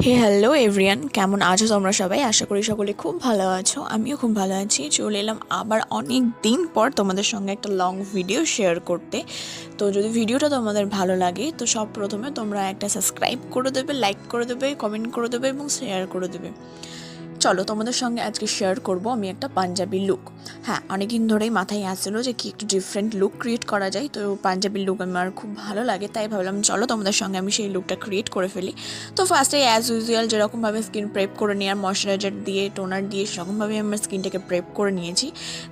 হে hello everyone, কেমন আছো তোমরা সবাই? আশা করি সকলে খুব ভালো আছো। আমিও খুব ভালো আছি। চলে এলাম আবার অনেক দিন পর তোমাদের সঙ্গে একটা লং ভিডিও শেয়ার করতে। তো যদি ভিডিওটা তোমাদের ভালো লাগে তো সব প্রথমে তোমরা একটা সাবস্ক্রাইব করে দেবে, লাইক করে দেবে, কমেন্ট করে দেবে এবং শেয়ার করে দেবে। চলো তোমাদের সঙ্গে আজকে শেয়ার করব আমি একটা পাঞ্জাবি লুক। হ্যাঁ, অনেকদিন ধরেই মাথায় আসছিলো যে কি একটু ডিফারেন্ট লুক ক্রিয়েট করা যায়। তো পাঞ্জাবি লুক আমার খুব ভালো লাগে, তাই ভাবলাম চলো তোমাদের সঙ্গে আমি সেই লুকটা ক্রিয়েট করে ফেলি। তো ফার্স্টে অ্যাজ ইউজুয়াল যেরকমভাবে স্কিন প্রেপ করে নিয়ে আর ময়শ্চারাইজার দিয়ে টোনার দিয়ে সেরকমভাবে আমার স্কিনটাকে প্রেপ করে নিয়েছি।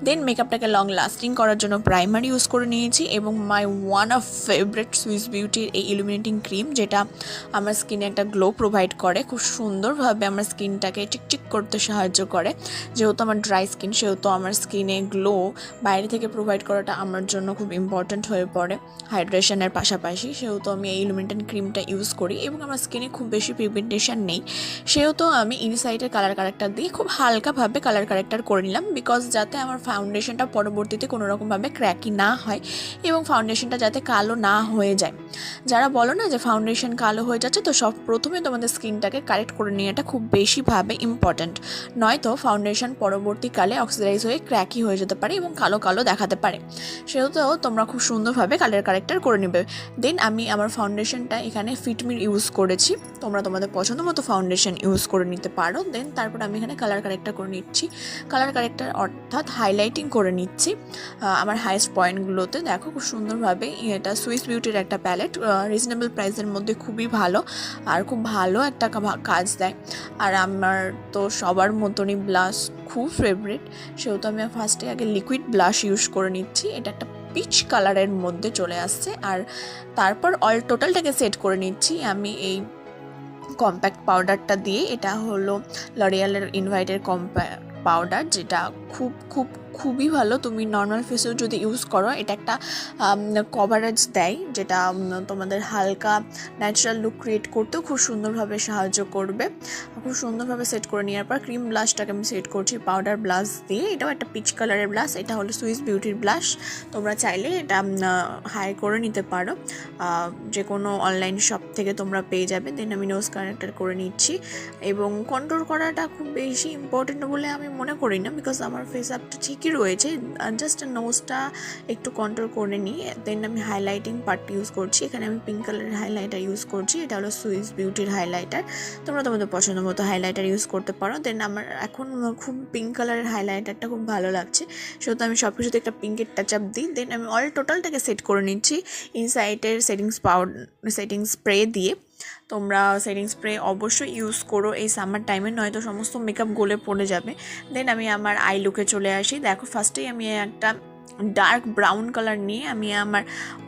দেন মেকআপটাকে লং লাস্টিং করার জন্য প্রাইমার ইউজ করে নিয়েছি এবং my one of favourite Swiss বিউটির এই ইলুমিনেটিং ক্রিম, যেটা আমার স্কিনে একটা গ্লো প্রোভাইড করে, খুব সুন্দরভাবে আমার স্কিনটাকে চিকচিক করতে সাহায্য করে। যেহেতু আমার ড্রাই স্কিন, সেহেতু আমার স্কিনে গ্লো বাইরে থেকে প্রোভাইড করাটা আমার জন্য খুব ইম্পর্ট্যান্ট হয়ে পড়ে হাইড্রেশনের পাশাপাশি। সেহেতু আমি এই ইলুমিনেটিং ক্রিমটা ইউজ করি এবং আমার স্কিনে খুব বেশি পিগমেন্টেশন নেই, সেহেতু আমি ইনসাইডের কালার কারেক্টার দিয়ে খুব হালকাভাবে কালার কারেক্টার করে নিলাম, বিকজ যাতে আমার ফাউন্ডেশনটা পরবর্তীতে কোনো রকমভাবে ক্র্যাকি না হয় এবং ফাউন্ডেশনটা যাতে কালো না হয়ে যায়। যারা বলো না যে ফাউন্ডেশন কালো হয়ে যাচ্ছে, তো সব প্রথমে তোমাদের স্কিনটাকে কারেক্ট করে নেওয়াটা খুব বেশিভাবে ইম্পর্ট্যান্ট, নয়তো ফাউন্ডেশন পরবর্তীকালে অক্সিডাইজ হয়ে ক্র্যাকি হয়ে যেতে পারে এবং কালো কালো দেখাতে পারে। সেহেতু তোমরা খুব সুন্দরভাবে কালার কারেক্টার করে নেবে। দেন আমি আমার ফাউন্ডেশনটা এখানে ফিটমির ইউজ করেছি, তোমরা তোমাদের পছন্দ মতো ফাউন্ডেশন ইউজ করে নিতে পারো। দেন তারপর আমি এখানে কালার কারেক্টার করে নিচ্ছি। কালার কারেক্টার অর্থাৎ হাইলাইটিং করে নিচ্ছি আমার হাইস্ট পয়েন্টগুলোতে। দেখো খুব সুন্দরভাবে, এটা সুইস বিউটির একটা প্যালেট, রিজনেবল প্রাইসের মধ্যে খুবই ভালো আর খুব ভালো একটা কাজ দেয়। আর আমার তো সবার মতনই ব্লাশ খুব ফেভারিট, সেহেতু আমি ফার্স্টে আগে লিকুইড ব্লাশ ইউজ করে নিচ্ছি। এটা একটা পিচ কালারের মধ্যে চলে আসছে। আর তারপর অল টোটালটাকে সেট করে নিচ্ছি আমি এই কম্প্যাক্ট পাউডারটা দিয়ে। এটা হলো লরিয়ালের ইনভাইটের কম্প্যাক্ট পাউডার, যেটা খুব খুব খুবই ভালো। তুমি নর্মাল ফেসেও যদি ইউজ করো, এটা একটা কভারেজ দেয়, যেটা তোমাদের হালকা ন্যাচারাল লুক ক্রিয়েট করতেও খুব সুন্দরভাবে সাহায্য করবে। খুব সুন্দরভাবে সেট করে নেওয়ার পর ক্রিম ব্লাশটাকে আমি সেট করছি পাউডার ব্লাশ দিয়ে। এটাও একটা পিচ কালারের ব্লাশ, এটা হলো সুইস বিউটির ব্লাশ। তোমরা চাইলে এটা হাই করে নিতে পারো, যে কোনো অনলাইন শপ থেকে তোমরা পেয়ে যাবে। দেন আমি নোজ কানেক্টার করে নিচ্ছি এবং কন্ট্রোল করাটা খুব বেশি ইম্পর্টেন্ট বলে আমি মনে করি না, বিকজ আমার ফেস আপটা ঠিকই রয়েছে, জাস্ট নোজটা একটু কন্ট্রোল করে নিই। দেন আমি হাইলাইটিং পার্ট ইউজ করছি। এখানে আমি পিঙ্ক কালারের হাইলাইটার ইউজ করছি, এটা হলো সুইস বিউটির হাইলাইটার। তোমরা তোমাদের পছন্দ মতো হাইলাইটার ইউজ করতে পারো। দেন আমার এখন খুব পিঙ্ক কালারের হাইলাইটারটা খুব ভালো লাগছে, সেহেতু আমি সব কিছুতে একটা পিঙ্কের টাচ আপ দিই। দেন আমি অল টোটালটাকে সেট করে নিচ্ছি ইনসাইডের সেটিং স্প্রে দিয়ে। তোমরা সেটিং স্প্রে অবশ্যই ইউজ করো এই সামার টাইমে, নয়তো সমস্ত মেকআপ গলে পড়ে যাবে। দেন আমি আমার আই লুকে চলে আসি। দেখো ফার্স্টেই আমি একটা ডার্ক ব্রাউন কালার নিয়ে আমি আমার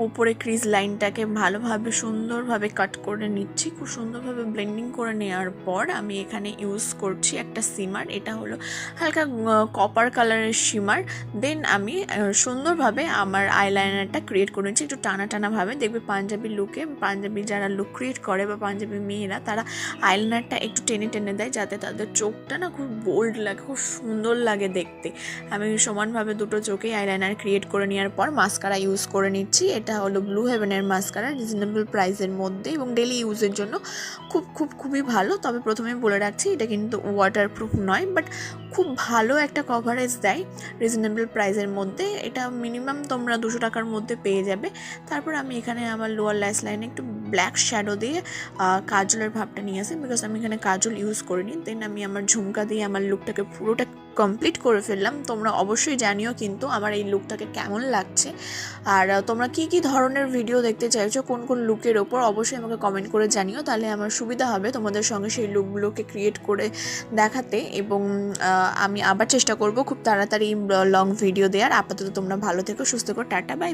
ওপরে ক্রিজ লাইনটাকে ভালোভাবে সুন্দরভাবে কাট করে নিচ্ছি। খুব সুন্দরভাবে ব্লেন্ডিং করে নেওয়ার পর আমি এখানে ইউজ করছি একটা শিমার, এটা হলো হালকা কপার কালারের শিমার। দেন আমি সুন্দরভাবে আমার আইলাইনারটা ক্রিয়েট করে নিচ্ছি একটু টানা টানাভাবে। দেখবে পাঞ্জাবি লুকে, পাঞ্জাবি যারা লুক ক্রিয়েট করে বা পাঞ্জাবি মেয়েরা, তারা আইলাইনারটা একটু টেনে টেনে দেয় যাতে তাদের চোখটা না খুব বোল্ড লাগে, খুব সুন্দর লাগে দেখতে। আমি সমানভাবে দুটো চোখেই আইলাইনার ক্রিয়েট করে নেওয়ার পর মাস্কারা ইউজ করে নিচ্ছি। এটা হলো ব্লু হেভেনের মাস্কারা, রিজনেবল প্রাইসের মধ্যে এবং ডেলি ইউজের জন্য খুবই ভালো। তবে প্রথমে বলে রাখছি, এটা কিন্তু ওয়াটারপ্রুফ নয়, বাট খুব ভালো একটা কভারেজ দেয় রিজনেবল প্রাইসের মধ্যে। এটা মিনিমাম তোমরা 200 টাকার মধ্যে পেয়ে যাবে। তারপর আমি এখানে আমার লোয়ার ল্যাশ লাইনে একটু ব্ল্যাক শ্যাডো দিয়ে কাজলের ভাবটা নিয়ে আসি, বিকজ আমি এখানে কাজল ইউজ করিনি। দেন আমি আমার ঝুমকা দিয়ে আমার লুকটাকে পুরোটা কমপ্লিট করে ফেললাম। তোমরা অবশ্যই জানিও কিন্তু আমার এই লুকটাকে কেমন লাগছে, আর তোমরা কি কি ধরনের ভিডিও দেখতে চাইছো, কোন কোন লুকের ওপর, অবশ্যই আমাকে কমেন্ট করে জানিও, তাহলে আমার সুবিধা হবে তোমাদের সঙ্গে সেই লুকগুলোকে ক্রিয়েট করে দেখাতে। এবং আমি আবার চেষ্টা করব খুব তাড়াতাড়ি লং ভিডিও দেওয়ার। আপাতত তোমরা ভালো থেকো, সুস্থ থেকো, টাটা, বাই বাই।